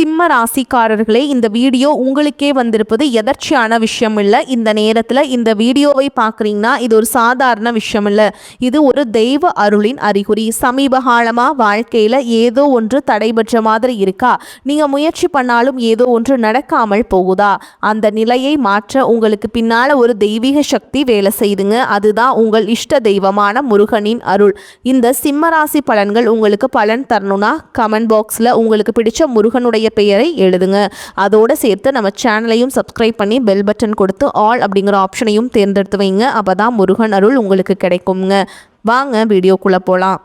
சிம்ம ராசிக்காரர்களே, இந்த வீடியோ உங்களுக்கே வந்திருப்பது எதர்ச்சியான விஷயம் இல்லை. இந்த நேரத்தில் இந்த வீடியோவை பார்க்குறீங்கன்னா இது ஒரு சாதாரண விஷயம் இல்லை, இது ஒரு தெய்வ அருளின் அறிகுறி. சமீப காலமாக வாழ்க்கையில் ஏதோ ஒன்று தடைபெற்ற மாதிரி இருக்கா? நீங்கள் முயற்சி பண்ணாலும் ஏதோ ஒன்று நடக்காமல் போகுதா? அந்த நிலையை மாற்ற உங்களுக்கு பின்னால் ஒரு தெய்வீக சக்தி வேலை செய்துங்க. அதுதான் உங்கள் இஷ்ட தெய்வமான முருகனின் அருள். இந்த சிம்ம ராசி பலன்கள் உங்களுக்கு பலன் தரணும்னா கமெண்ட் பாக்ஸில் உங்களுக்கு பிடிச்ச முருகனுடைய பெயரை எழுதுங்க. அதோடு சேர்த்து நம்ம சேனலையும் சப்ஸ்கிரைப் பண்ணி பெல் பட்டன் கொடுத்து ஆல் அப்படிங்கிற ஆப்ஷனையும் தேர்ந்தெடுத்து வைங்க. அப்போ தான் முருகன் அருள் உங்களுக்கு கிடைக்குங்க. வாங்க வீடியோக்குள்ளே போகலாம்.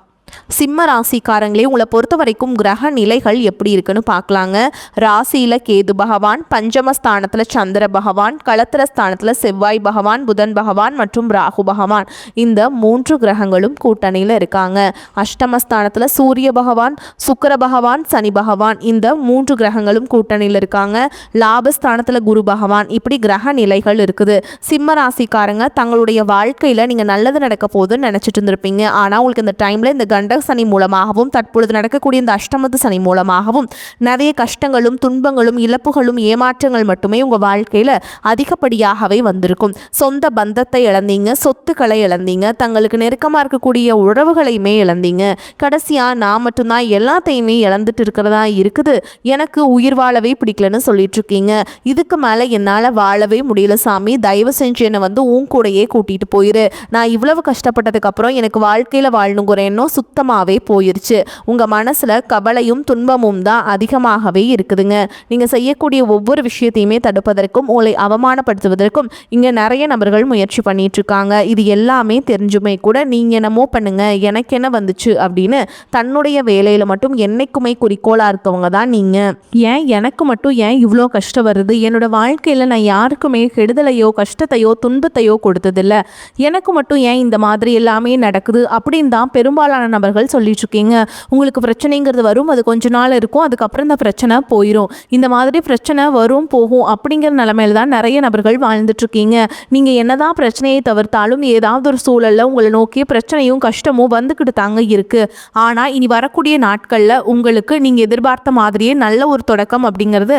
சிம்ம ராசிக்காரங்களே, உங்களை பொறுத்த வரைக்கும் கிரக நிலைகள் எப்படி இருக்குன்னு பார்க்கலாங்க. ராசியில் கேது பகவான், பஞ்சமஸ்தானத்தில் சந்திர பகவான், களத்திர ஸ்தானத்தில் செவ்வாய் பகவான், புதன் பகவான் மற்றும் ராகு பகவான், இந்த 3 கிரகங்களும் கூட்டணியில் இருக்காங்க. அஷ்டமஸ்தானத்தில் சூரிய பகவான், சுக்கிர பகவான், சனி பகவான், இந்த 3 கிரகங்களும் கூட்டணியில் இருக்காங்க. லாபஸ்தானத்தில் குரு பகவான். இப்படி கிரக நிலைகள் இருக்குது. சிம்ம ராசிக்காரங்க தங்களுடைய வாழ்க்கையில் நீங்கள் நல்லது நடக்க போகுதுன்னு நினச்சிட்டு இருந்திருப்பீங்க. ஆனால் உங்களுக்கு இந்த டைமில் இந்த கண்டக சனி மூலமாகவும் தற்பொழுது நடக்கக்கூடிய இந்த அஷ்டமத்து சனி மூலமாகவும் நிறைய கஷ்டங்களும் துன்பங்களும் இழப்புகளும் ஏமாற்றங்கள் மட்டுமே உங்கள் வாழ்க்கையில் அதிகப்படியாகவே வந்திருக்கும். சொந்த பந்தத்தை இழந்தீங்க, சொத்துக்களை இழந்தீங்க, தங்களுக்கு நெருக்கமாக இருக்கக்கூடிய உறவுகளையுமே இழந்தீங்க. கடைசியாக நான் மட்டும்தான் எல்லாத்தையுமே இழந்துட்டு இருக்கிறதா இருக்குது, எனக்கு உயிர் வாழவே பிடிக்கலன்னு சொல்லிட்டு இருக்கீங்க. இதுக்கு மேலே என்னால் வாழவே முடியல சாமி, தயவு செஞ்சு என்னை உன் கூடையே கூட்டிகிட்டு போயிரு. நான் இவ்வளவு கஷ்டப்பட்டதுக்கு அப்புறம் எனக்கு வாழ்க்கையில் வாழணுங்கிற எண்ணம் சுத்தமாகவே போயிருச்சு. உங்கள் மனசில் கவலையும் துன்பமும் தான் அதிகமாகவே இருக்குதுங்க. நீங்கள் செய்யக்கூடிய ஒவ்வொரு விஷயத்தையுமே தடுப்பதற்கும் உங்களை அவமானப்படுத்துவதற்கும் இங்கே நிறைய நபர்கள் முயற்சி பண்ணிட்டு இருக்காங்க. இது எல்லாமே தெரிஞ்சுமே கூட நீங்கள் என்னமோ பண்ணுங்க, எனக்கு என்ன வந்துச்சு அப்படின்னு தன்னுடைய வேலையில் மட்டும் என்னைக்குமே குறிக்கோளாக இருக்கவங்க தான் நீங்கள். ஏன் எனக்கு மட்டும் ஏன் இவ்வளோ கஷ்டம் வருது? என்னோட வாழ்க்கையில் நான் யாருக்குமே கெடுதலையோ கஷ்டத்தையோ துன்பத்தையோ கொடுத்ததில்லை, எனக்கு மட்டும் ஏன் இந்த மாதிரி எல்லாமே நடக்குது அப்படின்னு தான் பெரும்பாலான நபர்கள் சொல்லிட்டு இருக்கீங்க. உங்களுக்கு பிரச்சனைங்கிறது வரும், அது கொஞ்ச நாள் இருக்கும், அதுக்கப்புறம் இந்த பிரச்சனை போயிடும். இந்த மாதிரி பிரச்சனை வரும் போகும் அப்படிங்கிற நிலைமையில தான் நிறைய நபர்கள் வாழ்ந்துட்டு இருக்கீங்க. நீங்கள் என்னதான் பிரச்சனையை தவிர்த்தாலும் ஏதாவது ஒரு சூழல்ல உங்களை நோக்கி பிரச்சனையும் கஷ்டமும் வந்துக்கிட்டு தாங்க இருக்கு. ஆனால் இனி வரக்கூடிய நாட்களில் உங்களுக்கு நீங்கள் எதிர்பார்த்த மாதிரியே நல்ல ஒரு தொடக்கம் அப்படிங்கிறது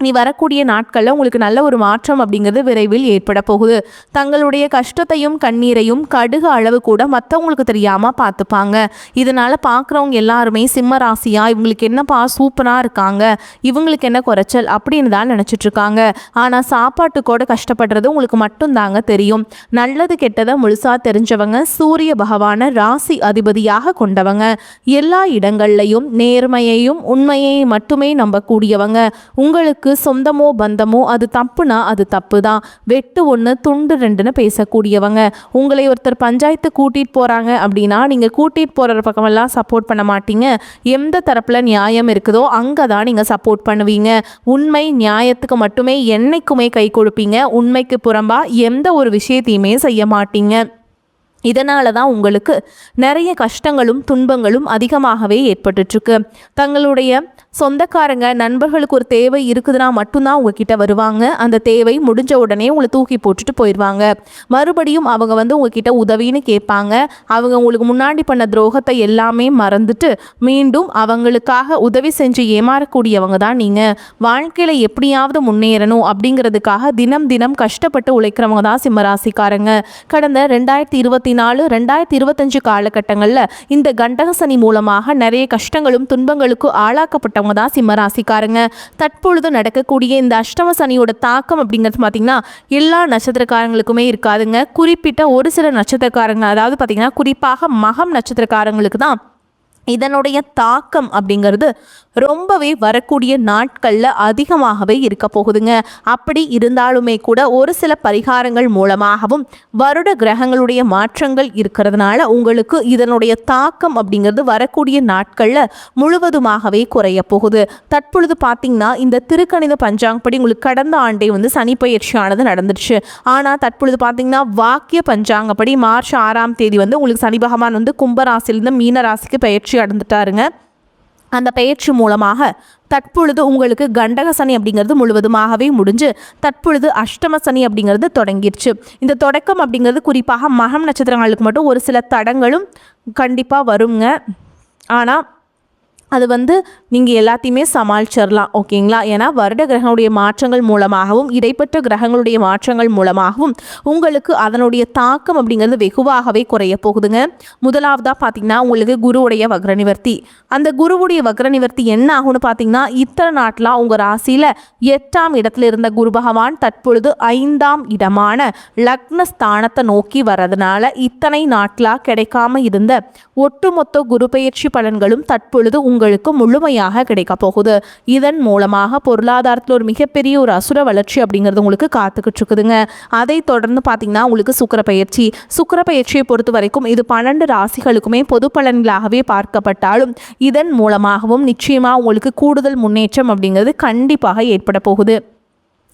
நீ வரக்கூடிய நாட்களில் உங்களுக்கு நல்ல ஒரு மாற்றம் அப்படிங்கிறது விரைவில் ஏற்பட போகுது. தங்களுடைய கஷ்டத்தையும் கண்ணீரையும் கடுகு அளவு கூட மற்றவங்களுக்கு தெரியாமல் பார்த்துப்பாங்க. இதனால் பார்க்குறவங்க எல்லாருமே சிம்ம ராசியா, இவங்களுக்கு என்னப்பா சூப்பராக இருக்காங்க, இவங்களுக்கு என்ன குறைச்சல் அப்படின்னு தான் நினச்சிட்ருக்காங்க. ஆனால் சாப்பாட்டுக்கூட கஷ்டப்படுறது உங்களுக்கு மட்டும்தாங்க தெரியும். நல்லது கெட்டதை முழுசாக தெரிஞ்சவங்க, சூரிய பகவானை ராசி அதிபதியாக கொண்டவங்க, எல்லா இடங்கள்லையும் நேர்மையையும் உண்மையை மட்டுமே நம்பக்கூடியவங்க. உங்களுக்கு சொந்தமோ பந்தமோ அது தப்புனா அது தப்பு தான், வெட்டு 1 துண்டு 2ன்னு பேசக்கூடியவங்க. உங்களை ஒருத்தர் பஞ்சாயத்து கூட்டிகிட்டு போகிறாங்க அப்படின்னா நீங்கள் கூட்டிகிட்டு போகிற பக்கமெல்லாம் சப்போர்ட் பண்ண மாட்டீங்க. எந்த தரப்பில் நியாயம் இருக்குதோ அங்கே தான் நீங்கள் சப்போர்ட் பண்ணுவீங்க. உண்மை நியாயத்துக்கு மட்டுமே என்னைக்குமே கை கொடுப்பீங்க. உண்மைக்கு புறம்பாக எந்த ஒரு விஷயத்தையுமே செய்ய மாட்டீங்க. இதனால தான் உங்களுக்கு நிறைய கஷ்டங்களும் துன்பங்களும் அதிகமாகவே ஏற்பட்டுருக்கு. தங்களுடைய சொந்தக்காரங்க நண்பர்களுக்கு ஒரு தேவை இருக்குதுன்னா மட்டும்தான் உங்ககிட்ட வருவாங்க. அந்த தேவை முடிஞ்ச உடனே உங்களை தூக்கி போட்டுட்டு போயிடுவாங்க. மறுபடியும் அவங்க உங்ககிட்ட உதவின்னு கேட்பாங்க. அவங்க உங்களுக்கு முன்னாடி பண்ண துரோகத்தை எல்லாமே மறந்துட்டு மீண்டும் அவங்களுக்காக உதவி செஞ்சு ஏமாறக்கூடியவங்க தான் நீங்கள். வாழ்க்கையில் எப்படியாவது முன்னேறணும் அப்படிங்கிறதுக்காக தினம் தினம் கஷ்டப்பட்டு உழைக்கிறவங்க தான் சிம்மராசிக்காரங்க. கடந்த 2024-2025 காலகட்டங்களில் இந்த கண்டக சனி மூலமாக நிறைய கஷ்டங்களும் துன்பங்களுக்கு ஆளாக்கப்பட்டவங்க தான் சிம்மராசிக்காரங்க. தற்பொழுது நடக்கக்கூடிய இந்த அஷ்டம சனியோட தாக்கம் அப்படிங்கிறது பார்த்தீங்கன்னா எல்லா நட்சத்திரக்காரங்களுக்குமே இருக்காதுங்க. குறிப்பிட்ட ஒரு சில நட்சத்திரக்காரங்க, அதாவது பார்த்தீங்கன்னா குறிப்பாக மகம் நட்சத்திரக்காரங்களுக்கு தான் இதனுடைய தாக்கம் அப்படிங்கிறது ரொம்பவே வரக்கூடிய நாட்களில் அதிகமாகவே இருக்க போகுதுங்க. அப்படி இருந்தாலுமே கூட ஒரு சில பரிகாரங்கள் மூலமாகவும் வருட கிரகங்களுடைய மாற்றங்கள் இருக்கிறதுனால உங்களுக்கு இதனுடைய தாக்கம் அப்படிங்கிறது வரக்கூடிய நாட்களில் முழுவதுமாகவே குறைய போகுது. தற்பொழுது பார்த்திங்கன்னா இந்த திருக்கணித பஞ்சாங்கப்படி உங்களுக்கு கடந்த ஆண்டே சனி பயிற்சியானது நடந்துடுச்சு. ஆனால் தற்பொழுது பார்த்திங்கன்னா வாக்கிய பஞ்சாங்கப்படி மார்ச் 6ஆம் தேதி உங்களுக்கு சனி பகவான் கும்பராசிலிருந்து மீன ராசிக்கு பயிற்சி அடைந்துட்டாருங்க. அந்த பயிற்சி மூலமாக தற்பொழுது உங்களுக்கு கண்டக சனி அப்படிங்கிறது முழுவதுமாகவே முடிஞ்சு தற்பொழுது அஷ்டம சனி அப்படிங்கிறது தொடங்கிடுச்சு. இந்த தொடக்கம் அப்படிங்கிறது குறிப்பாக மகம் நட்சத்திரங்களுக்கு மட்டும் ஒரு சில தடங்களும் கண்டிப்பாக வருங்க. ஆனால் அது நீங்கள் எல்லாத்தையுமே சமாளிச்சிடலாம். ஓகேங்களா? ஏன்னா வருட கிரகங்களுடைய மாற்றங்கள் மூலமாகவும் இடைப்பட்ட கிரகங்களுடைய மாற்றங்கள் மூலமாகவும் உங்களுக்கு அதனுடைய தாக்கம் அப்படிங்கிறது வெகுவாகவே குறைய போகுதுங்க. முதலாவதாக பார்த்தீங்கன்னா உங்களுக்கு குருவுடைய வக்ர நிவர்த்தி. அந்த குருவுடைய வக்ர நிவர்த்தி என்ன ஆகும்னு பார்த்தீங்கன்னா, இத்தனை நாட்டில் உங்கள் ராசியில் 8ஆம் இடத்துல இருந்த குரு பகவான் தற்பொழுது 5ஆம் இடமான லக்ன ஸ்தானத்தை நோக்கி வர்றதுனால இத்தனை நாட்களாக கிடைக்காம இருந்த ஒட்டுமொத்த குரு பெயர்ச்சி பலன்களும் தற்பொழுது உங்களுக்கு முழுமையாக கிடைக்க போகுது. இதன் மூலமாக பொருளாதாரத்தில் ஒரு மிகப்பெரிய ஒரு அசுர வளர்ச்சி அப்படிங்கிறது உங்களுக்கு காத்துக்கிட்டு இருக்குதுங்க. அதை தொடர்ந்து பார்த்தீங்கன்னா உங்களுக்கு சுக்கிர பயிற்சியை பொறுத்த வரைக்கும் இது 12 ராசிகளுக்குமே பொது பலன்களாகவே பார்க்கப்பட்டாலும் இதன் மூலமாகவும் நிச்சயமாக உங்களுக்கு கூடுதல் முன்னேற்றம் அப்படிங்கிறது கண்டிப்பாக ஏற்பட போகுது.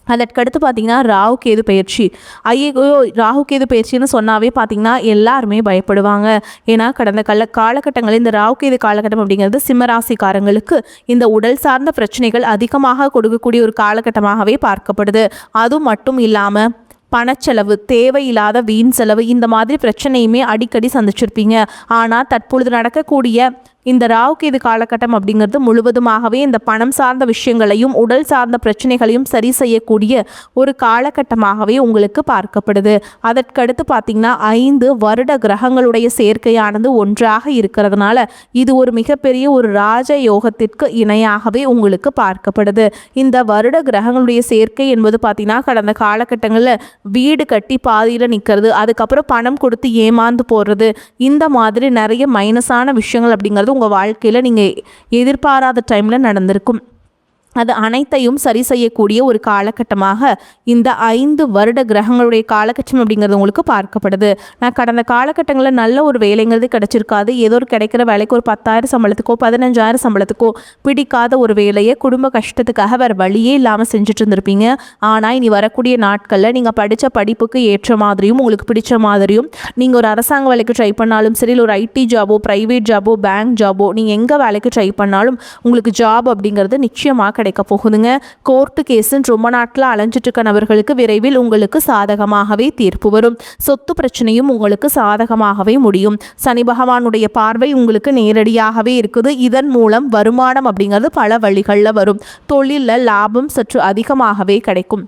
அதற்கடுத்து பார்த்தீங்கன்னா ராகு கேது பயிற்சி. ஐயோ, ராகு கேது பயிற்சின்னு சொன்னாவே பார்த்தீங்கன்னா எல்லாருமே பயப்படுவாங்க. ஏன்னா கடந்த காலகட்டங்களில் இந்த ராகு கேது காலகட்டம் அப்படிங்கிறது சிம்மராசிக்காரங்களுக்கு இந்த உடல் சார்ந்த பிரச்சனைகள் அதிகமாக கொடுக்கக்கூடிய ஒரு காலகட்டமாகவே பார்க்கப்படுது. அது மட்டும் இல்லாமல் பணச்செலவு, தேவையில்லாத வீண் செலவு, இந்த மாதிரி பிரச்சனையுமே அடிக்கடி சந்திச்சிருப்பீங்க. ஆனால் தற்பொழுது நடக்கக்கூடிய இந்த ராகு கேது காலகட்டம் அப்படிங்கிறது முழுவதுமாகவே இந்த பணம் சார்ந்த விஷயங்களையும் உடல் சார்ந்த பிரச்சனைகளையும் சரி செய்யக்கூடிய ஒரு காலகட்டமாகவே உங்களுக்கு பார்க்கப்படுது. அதற்கடுத்து பார்த்தீங்கன்னா 5 வருட கிரகங்களுடைய சேர்க்கையானது ஒன்றாக இருக்கிறதுனால இது ஒரு மிகப்பெரிய ஒரு ராஜ யோகத்திற்கு இணையாகவே உங்களுக்கு பார்க்கப்படுது. இந்த வருட கிரகங்களுடைய சேர்க்கை என்பது பார்த்தீங்கன்னா கடந்த காலகட்டங்களில் வீடு கட்டி பாதியில் நிற்கிறது, அதுக்கப்புறம் பணம் கொடுத்து ஏமாந்து போடுறது, இந்த மாதிரி நிறைய மைனஸான விஷயங்கள் அப்படிங்கிறது உங்கள் வாழ்க்கையில் நீங்கள் எதிர்பாராத டைமில் நடந்திருக்கும். அது அனைத்தையும் சரி செய்யக்கூடிய ஒரு காலகட்டமாக இந்த 5 வருட கிரகங்களுடைய காலகட்டம் அப்படிங்கிறது உங்களுக்கு பார்க்கப்படுது. நான் கடந்த காலகட்டங்களில் நல்ல ஒரு வேலைங்கிறது கிடைச்சிருக்காது. ஏதோ ஒரு கிடைக்கிற வேலைக்கு ஒரு 10,000 சம்பளத்துக்கோ 15,000 சம்பளத்துக்கோ பிடிக்காத ஒரு வேலையை குடும்ப கஷ்டத்துக்காக வேறு வழியே இல்லாமல் செஞ்சுட்டு இருந்திருப்பீங்க. ஆனால் இனி வரக்கூடிய நாட்களில் நீங்கள் படித்த படிப்புக்கு ஏற்ற மாதிரியும் உங்களுக்கு பிடிச்ச மாதிரியும் நீங்கள் ஒரு அரசாங்க வேலைக்கு ட்ரை பண்ணாலும் சரி, ஒரு ஐடி ஜாபோ, ப்ரைவேட் ஜாபோ, பேங்க் ஜாபோ, நீங்கள் எங்கே வேலைக்கு ட்ரை பண்ணாலும் உங்களுக்கு ஜாப் அப்படிங்கிறது நிச்சயமாக கிடைக்க போகுதுங்க. கோர்ட்டு கேஸுன்னு ரொம்ப நாட்கள் அலைஞ்சிட்டு இருக்க நபர்களுக்கு விரைவில் உங்களுக்கு சாதகமாகவே தீர்ப்பு வரும். சொத்து பிரச்சனையும் உங்களுக்கு சாதகமாகவே முடியும். சனி பகவானுடைய பார்வை உங்களுக்கு நேரடியாகவே இருக்குது. இதன் மூலம் வருமானம் அப்படிங்கிறது பல வழிகளில் வரும். தொழிலில் லாபம் சற்று அதிகமாகவே கிடைக்கும்.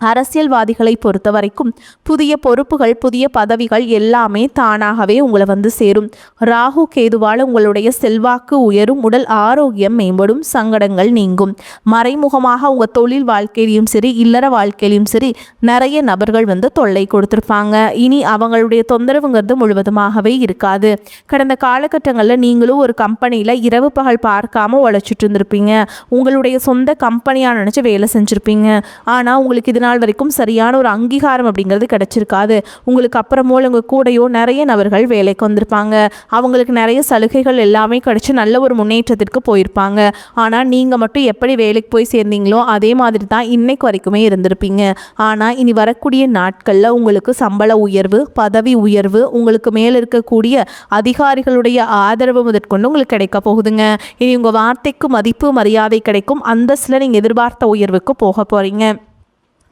அரசியல்வாதிகளை பொறுத்த வரைக்கும் புதிய பொறுப்புகள், புதிய பதவிகள் எல்லாமே தானாகவே உங்களை சேரும். ராகு கேதுவால் உங்களுடைய செல்வாக்கு உயரும், உடல் ஆரோக்கியம் மேம்படும், சங்கடங்கள் நீங்கும். மறைமுகமாக உங்கள் தொழில் வாழ்க்கையிலையும் சரி, இல்லற வாழ்க்கையிலையும் சரி நிறைய நபர்கள் தொல்லை கொடுத்துருப்பாங்க. இனி அவங்களுடைய தொந்தரவுங்கிறது முழுவதுமாகவே இருக்காது. கடந்த காலகட்டங்களில் நீங்களும் ஒரு கம்பெனியில் இரவு பகல் பார்க்காம உழைச்சிட்டு இருந்திருப்பீங்க. உங்களுடைய சொந்த கம்பெனியாக நினச்சி வேலை செஞ்சுருப்பீங்க. ஆனால் உங்களுக்கு இது நாள் வரைக்கும் சரியான ஒரு அங்கீகாரம் அப்படிங்கிறது கிடைச்சிருக்காது. உங்களுக்கு அப்புறமோ உங்கள் கூடையோ நிறைய நபர்கள் வேலைக்கு வந்திருப்பாங்க. அவங்களுக்கு நிறைய சலுகைகள் எல்லாமே கிடைச்சி நல்ல ஒரு முன்னேற்றத்திற்கு போயிருப்பாங்க. ஆனால் நீங்கள் மட்டும் எப்படி வேலைக்கு போய் சேர்ந்தீங்களோ அதே மாதிரி தான் இன்னைக்கு வரைக்குமே இருந்திருப்பீங்க. ஆனால் இனி வரக்கூடிய நாட்களில் உங்களுக்கு சம்பள உயர்வு, பதவி உயர்வு, உங்களுக்கு மேலே இருக்கக்கூடிய அதிகாரிகளுடைய ஆதரவு முதற்கொண்டு உங்களுக்கு கிடைக்க போகுதுங்க. இனி உங்கள் வார்த்தைக்கு மதிப்பு மரியாதை கிடைக்கும். அந்தஸ்தில் நீங்கள் எதிர்பார்த்த உயர்வுக்கு போக போகிறீங்க.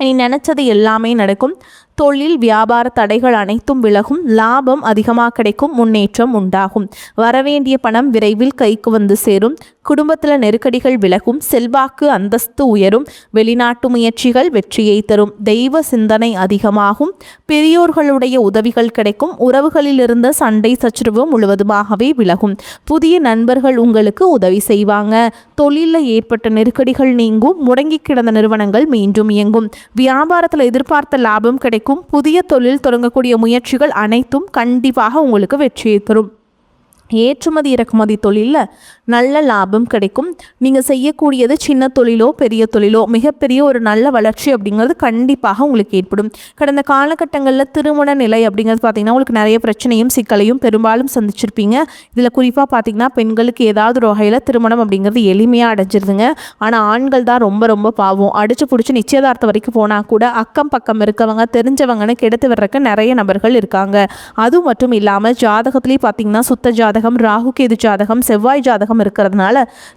நீ நினச்சது எல்லாமே நடக்கும். தொழில் வியாபார தடைகள் அனைத்தும் விலகும். லாபம் அதிகமாக கிடைக்கும். முன்னேற்றம் உண்டாகும். வரவேண்டிய பணம் விரைவில் கைக்கு சேரும். குடும்பத்தில் நெருக்கடிகள் விலகும். செல்வாக்கு அந்தஸ்து உயரும். வெளிநாட்டு முயற்சிகள் வெற்றியை தரும். தெய்வ சிந்தனை அதிகமாகும். பெரியோர்களுடைய உதவிகள் கிடைக்கும். உறவுகளில் இருந்த சண்டை சச்சரவு முழுவதுமாகவே விலகும். புதிய நண்பர்கள் உங்களுக்கு உதவி செய்வாங்க. தொழிலில் ஏற்பட்ட நெருக்கடிகள் நீங்கும். முடங்கி கிடந்த நிறுவனங்கள் மீண்டும் இயங்கும். வியாபாரத்தில் எதிர்பார்த்த லாபம் கிடைக்கும். புதிய தொழில் தொடங்கக்கூடிய முயற்சிகள் அனைத்தும் கண்டிப்பாக உங்களுக்கு வெற்றியை தரும். ஏற்றுமதி இறக்குமதி தொழிலில் நல்ல லாபம் கிடைக்கும். நீங்கள் செய்யக்கூடியது சின்ன தொழிலோ பெரிய தொழிலோ மிகப்பெரிய ஒரு நல்ல வளர்ச்சி அப்படிங்கிறது கண்டிப்பாக உங்களுக்கு ஏற்படும். கடந்த காலகட்டங்களில் திருமண நிலை அப்படிங்கிறது பார்த்திங்கன்னா உங்களுக்கு நிறைய பிரச்சனையும் சிக்கலையும் பெரும்பாலும் சந்திச்சிருப்பீங்க. இதில் குறிப்பாக பார்த்திங்கன்னா பெண்களுக்கு ஏதாவது ஒரு வகையில் திருமணம் அப்படிங்கிறது எளிமையாக அடைஞ்சிருதுங்க. ஆனால் ஆண்கள் தான் ரொம்ப ரொம்ப பாவம். அடிச்சு பிடிச்சி நிச்சயதார்த்தம் வரைக்கும் போனால் கூட அக்கம் பக்கம் இருக்கவங்க தெரிஞ்சவங்கன்னு கெடுத்து வர்றதுக்கு நிறைய நபர்கள் இருக்காங்க. அது மட்டும் இல்லாமல் ஜாதகத்துலேயும் பார்த்திங்கன்னா சுத்த ஜாதகம், ராகு கேது ஜாதகம், செவ்வாய் ஜாதகம் கிரகம் இருக்கிறதுனால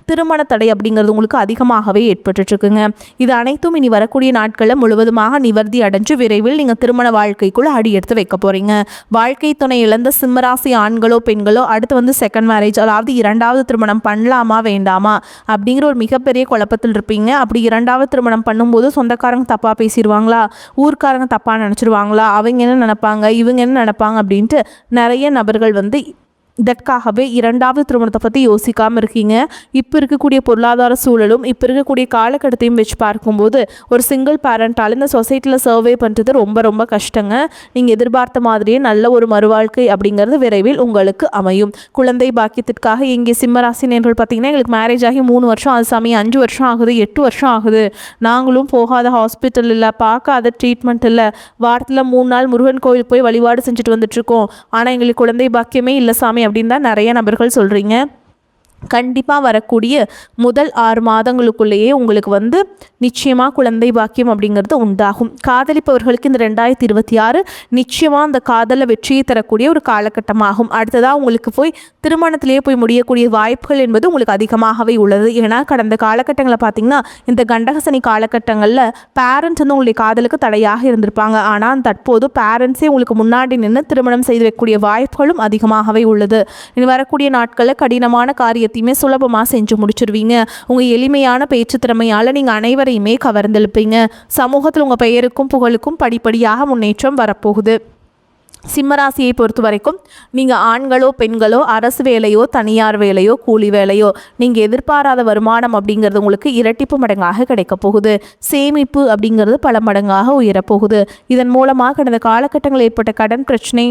திருமண தடை அப்படிங்கிறது உங்களுக்கு அதிகமாகவே ஏற்பட்டுருக்குங்க. இது அனைத்தும் இனி வரக்கூடிய நாட்களில் முழுவதுமாக நிவர்த்தி அடைஞ்சு விரைவில் நீங்கள் திருமண வாழ்க்கைக்குள்ள அடி எடுத்து வைக்க போறீங்க. வாழ்க்கை துணை இழந்த சிம்மராசி ஆண்களோ பெண்களோ அடுத்து செகண்ட் மேரேஜ், அதாவது இரண்டாவது திருமணம் பண்ணலாமா வேண்டாமா அப்படிங்கிற ஒரு மிகப்பெரிய குழப்பத்தில் இருப்பீங்க. அப்படி இரண்டாவது திருமணம் பண்ணும்போது சொந்தக்காரங்க தப்பாக பேசிடுவாங்களா, ஊர்க்காரங்க தப்பாக நினச்சிருவாங்களா, அவங்க என்ன நினைப்பாங்க, இவங்க என்ன நினைப்பாங்க அப்படின்ட்டு நிறைய நபர்கள் இதற்காகவே இரண்டாவது திருமணத்தை பற்றி யோசிக்காமல் இருக்கீங்க. இப்போ இருக்கக்கூடிய பொருளாதார சூழலும் இப்போ இருக்கக்கூடிய காலகட்டத்தையும் வச்சு பார்க்கும்போது ஒரு சிங்கிள் பேரண்டால் இந்த சொசைட்டியில் சர்வே பண்ணுறது ரொம்ப ரொம்ப கஷ்டங்க. நீங்கள் எதிர்பார்த்த மாதிரியே நல்ல ஒரு மறுவாழ்க்கை அப்படிங்கிறது விரைவில் உங்களுக்கு அமையும். குழந்தை பாக்கியத்திற்காக இங்கே சிம்மராசினியர்கள் பார்த்தீங்கன்னா எங்களுக்கு மேரேஜ் ஆகி 3 வருஷம் அது சாமி, 5 வருஷம் ஆகுது, 8 வருஷம் ஆகுது, நாங்களும் போகாத ஹாஸ்பிட்டல் இல்லை, பார்க்காத ட்ரீட்மெண்ட் இல்லை, வாரத்தில் 3 நாள் முருகன் கோயிலுக்கு போய் வழிபாடு செஞ்சுட்டு வந்துட்டுருக்கோம், ஆனால் எங்களுக்கு குழந்தை பாக்கியமே இல்லை சாமி அப்படின்னு தான் நிறைய நபர்கள் சொல்கிறீங்க. கண்டிப்பாக வரக்கூடிய முதல் 6 மாதங்களுக்குள்ளேயே உங்களுக்கு நிச்சயமாக குழந்தை பாக்கியம் அப்படிங்கிறது உண்டாகும். காதலிப்பவர்களுக்கு இந்த 2026 நிச்சயமாக அந்த காதலில் வெற்றியை தரக்கூடிய ஒரு காலகட்டமாகும். அடுத்ததாக உங்களுக்கு திருமணத்திலேயே போய் முடியக்கூடிய வாய்ப்புகள் என்பது உங்களுக்கு அதிகமாகவே உள்ளது. ஏன்னா கடந்த காலகட்டங்களில் பார்த்திங்கன்னா இந்த கண்டகசனி காலகட்டங்களில் பேரண்ட்ஸ் உங்களுடைய காதலுக்கு தடையாக இருந்திருப்பாங்க. ஆனால் தற்போது பேரண்ட்ஸே உங்களுக்கு முன்னாடி நின்று திருமணம் செய்து வைக்கக்கூடிய வாய்ப்புகளும் அதிகமாகவே உள்ளது. இனி வரக்கூடிய நாட்களில் கடினமான காரியத்தையுமே சுலபமாக செஞ்சு முடிச்சிருவீங்க. உங்கள் எளிமையான பேச்சு திறமையால் நீங்கள் அனைவரையுமே கவர்ந்தெழுப்பீங்க. சமூகத்தில் உங்கள் பெயருக்கும் புகழுக்கும் படிப்படியாக முன்னேற்றம் வரப்போகுது. சிம்மராசியை பொறுத்த வரைக்கும் நீங்கள் ஆண்களோ பெண்களோ அரசு வேலையோ தனியார் வேலையோ கூலி வேலையோ நீங்கள் எதிர்பாராத வருமானம் அப்படிங்கிறது உங்களுக்கு இரட்டிப்பு மடங்காக கிடைக்க போகுது. சேமிப்பு அப்படிங்கிறது பல மடங்காக உயரப்போகுது. இதன் மூலமாக கடந்த காலகட்டங்களில் ஏற்பட்ட கடன் பிரச்சனை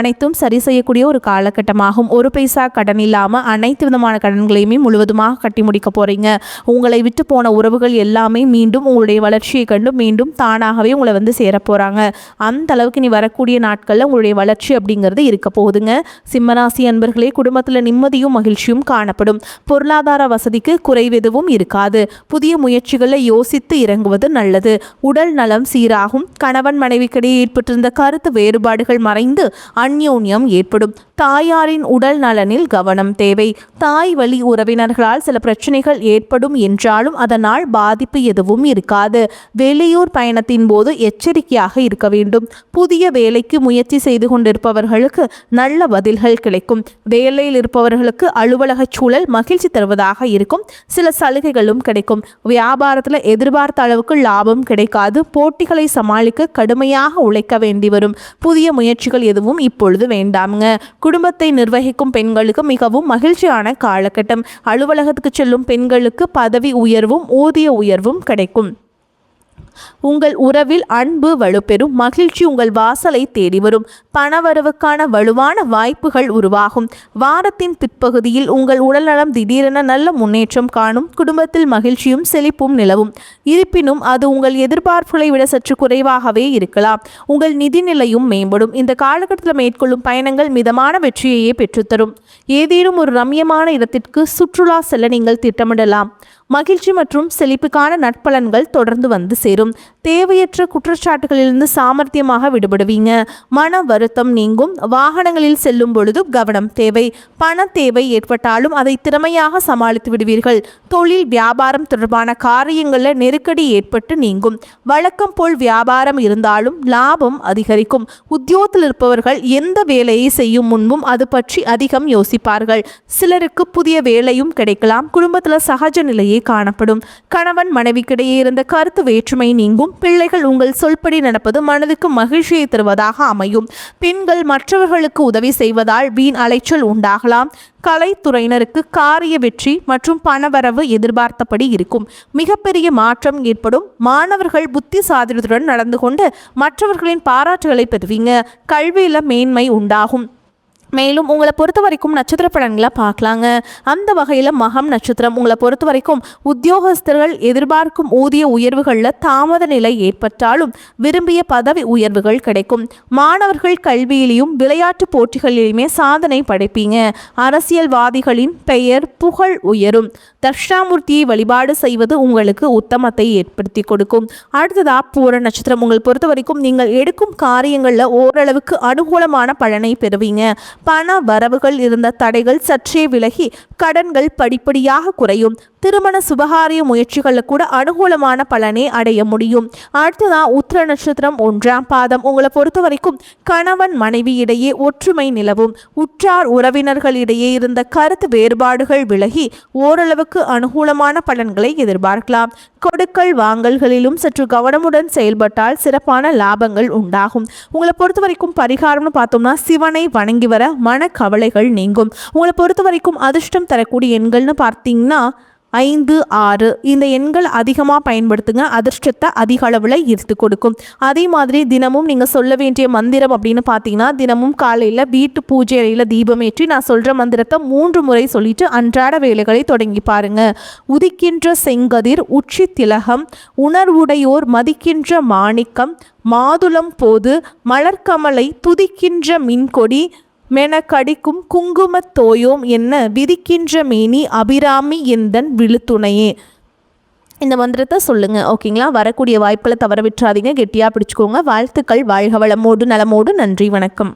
அனைத்தும் சரி செய்யக்கூடிய ஒரு காலகட்டமாகும். ஒரு பைசா கடன் இல்லாமல் அனைத்து விதமான கடன்களையுமே முழுவதுமாக கட்டி முடிக்க போகிறீங்க. உங்களை விட்டு போன உறவுகள் எல்லாமே மீண்டும் உங்களுடைய வளர்ச்சியை கண்டு மீண்டும் தானாகவே உங்களை சேரப்போகிறாங்க. அந்த அளவுக்கு நீ வரக்கூடிய நாட்களில் உங்களுடைய வளர்ச்சி அப்படிங்கிறது இருக்க போகுதுங்க. சிம்மராசி அன்பர்களே, குடும்பத்தில் நிம்மதியும் மகிழ்ச்சியும் காணப்படும். பொருளாதார வசதிக்கு குறைவெதுவும் இருக்காது. புதிய முயற்சிகளை யோசித்து இறங்குவது நல்லது. உடல் நலம் சீராகும். கணவன் மனைவிக்கிடையே ஏற்பட்டிருந்த கருத்து வேறுபாடுகள் மறைந்து அந்யோன்யம் ஏற்படும். தாயாரின் உடல் நலனில் கவனம் தேவை. தாய் வழி உறவினர்களால் சில பிரச்சனைகள் ஏற்படும் என்றாலும் அதனால் பாதிப்பு எதுவும் இருக்காது. வெளியூர் பயணத்தின் போது எச்சரிக்கையாக இருக்க வேண்டும். புதிய வேலைக்கு முயற்சி செய்து கொண்டிருப்பவர்களுக்கு நல்ல பதில்கள் கிடைக்கும். வேலையில் இருப்பவர்களுக்கு அலுவலக சூழல் மகிழ்ச்சி தருவதாக இருக்கும். சில சலுகைகளும் கிடைக்கும். வியாபாரத்தில் எதிர்பார்த்த அளவுக்கு லாபம் கிடைக்காது. போட்டிகளை சமாளிக்க கடுமையாக உழைக்க வேண்டி வரும். புதிய முயற்சிகள் எதுவும் இப்பொழுது வேண்டாமுங்க. குடும்பத்தை நிர்வகிக்கும் பெண்களுக்கு மிகவும் மகிழ்ச்சியான காலகட்டம். அலுவலகத்துக்கு செல்லும் பெண்களுக்கு பதவி உயர்வும் ஊதிய உயர்வும் கிடைக்கும். உங்கள் உறவில் அன்பு வலுப்பெறும். மகிழ்ச்சி உங்கள் வாசலை தேடி வரும். பணவரவுக்கான வலுவான வாய்ப்புகள் உருவாகும். வாரத்தின் பிற்பகுதியில் உங்கள் உடல்நலம் திடீரென நல்ல முன்னேற்றம் காணும். குடும்பத்தில் மகிழ்ச்சியும் செழிப்பும் நிலவும். இருப்பினும் அது உங்கள் எதிர்பார்ப்புகளை விட சற்று குறைவாகவே இருக்கலாம். உங்கள் நிதிநிலையும் மேம்படும். இந்த காலகட்டத்தில் மேற்கொள்ளும் பயணங்கள் மிதமான வெற்றியையே பெற்றுத்தரும். ஏதேனும் ஒரு ரம்யமான இடத்திற்கு சுற்றுலா செல்ல நீங்கள் திட்டமிடலாம். மகிழ்ச்சி மற்றும் செழிப்புக்கான நற்பலன்கள் தொடர்ந்து சேரும். தேவையற்ற குற்றச்சாட்டுகளிலிருந்து சாமர்த்தியமாக விடுபடுவீங்க. மன வருத்தம் நீங்கும். வாகனங்களில் செல்லும் பொழுது கவனம் தேவை. பண தேவை ஏற்பட்டாலும் அதை திறமையாக சமாளித்து விடுவீர்கள். தொழில் வியாபாரம் தொடர்பான காரியங்களில் நெருக்கடி ஏற்பட்டு நீங்கும். வழக்கம் போல் வியாபாரம் இருந்தாலும் லாபம் அதிகரிக்கும். உத்தியோகத்தில் இருப்பவர்கள் எந்த வேலையை செய்யும் முன்பும் அது பற்றி அதிகம் யோசிப்பார்கள். சிலருக்கு புதிய வேலையும் கிடைக்கலாம். குடும்பத்தில் சகஜ நிலையை காணப்படும். கணவன் மனைவிக்கிடையே இருந்த கருத்து வேற்றுமை நீங்கும். பிள்ளைகள் உங்கள் சொல்படி நடப்பது மனதுக்கு மகிழ்ச்சியை தருவதாக அமையும். பெண்கள் மற்றவர்களுக்கு உதவி செய்வதால் வீண் அலைச்சல் உண்டாகலாம். கலைத்துறையினருக்கு காரிய வெற்றி மற்றும் பணவரவு எதிர்பார்த்தபடி இருக்கும். மிகப்பெரிய மாற்றம் ஏற்படும். மாணவர்கள் புத்திசாலித்துடன் நடந்து கொண்டு மற்றவர்களின் பாராட்டுகளை பெறுவீங்க. கல்வியில் மேன்மை உண்டாகும். மேலும் உங்களை பொறுத்த வரைக்கும் நட்சத்திர பலன்களை பார்க்கலாங்க. அந்த வகையில் மகம் நட்சத்திரம் உங்களை பொறுத்த வரைக்கும் உத்தியோகஸ்தர்கள் எதிர்பார்க்கும் ஊதிய உயர்வுகளில் தாமத நிலை ஏற்பட்டாலும் விரும்பிய பதவி உயர்வுகள் கிடைக்கும். மாணவர்கள் கல்வியிலையும் விளையாட்டு போட்டிகளிலுமே சாதனை படைப்பீங்க. அரசியல்வாதிகளின் பெயர் புகழ் உயரும். தட்சிணாமூர்த்தியை வழிபாடு செய்வது உங்களுக்கு உத்தமத்தை ஏற்படுத்தி கொடுக்கும். அடுத்ததா பூர நட்சத்திரம் உங்களை பொறுத்த வரைக்கும் நீங்கள் எடுக்கும் காரியங்களில் ஓரளவுக்கு அனுகூலமான பலனை பெறுவீங்க. பண வரவுகள் இருந்த தடைகள் சற்றே விலகி கடன்கள் படிப்படியாக குறையும். திருமண சுபகாரிய முயற்சிகளில் கூட அனுகூலமான பலனை அடைய முடியும். அடுத்ததான் உத்திர நட்சத்திரம் 1ஆம் பாதம். உங்களை பொறுத்த வரைக்கும் கணவன் மனைவி இடையே ஒற்றுமை நிலவும். உற்றார் உறவினர்களிடையே இருந்த கருத்து வேறுபாடுகள் விலகி ஓரளவுக்கு அனுகூலமான பலன்களை எதிர்பார்க்கலாம். கொடுக்கல் வாங்கல்களிலும் சற்று கவனமுடன் செயல்பட்டால் சிறப்பான லாபங்கள் உண்டாகும். உங்களை பொறுத்த வரைக்கும் பரிகாரம்னு பார்த்தோம்னா சிவனை வணங்கி வர மனக்கவலைகள் நீங்கும். உங்களை பொறுத்த வரைக்கும் அதிர்ஷ்டம் தரக்கூடிய எண்கள்னு பார்த்தீங்கன்னா 5, 6 இந்த எண்கள் அதிகமாக பயன்படுத்துங்க. அதிர்ஷ்டத்தை அதிக அளவில் ஈர்த்து கொடுக்கும். அதே மாதிரி தினமும் நீங்கள் சொல்ல வேண்டிய மந்திரம் அப்படின்னு பார்த்தீங்கன்னா தினமும் காலையில் வீட்டு பூஜை அறையில் தீபம் ஏற்றி நான் சொல்கிற மந்திரத்தை 3 முறை சொல்லிட்டு அன்றாட வேலைகளை தொடங்கி பாருங்க. உதிக்கின்ற செங்கதிர் உச்சி திலகம் உணர்வுடையோர் மதிக்கின்ற மாணிக்கம் மாதுளம் போது மலர்கமலை துதிக்கின்ற மின்கொடி மெனக்கடிக்கும் குங்குமத் தோயோம் என்ன விதிக்கின்ற மேனி அபிராமி எந்தன் விழுத்துணையே. இந்த மந்திரத்தை சொல்லுங்கள். ஓகேங்களா? வரக்கூடிய வாய்ப்புகளை தவற விட்டுறாதீங்க. கெட்டியாக பிடிச்சிக்கோங்க. வாழ்த்துக்கள். வாழ்க வளமோடு நலமோடு. நன்றி. வணக்கம்.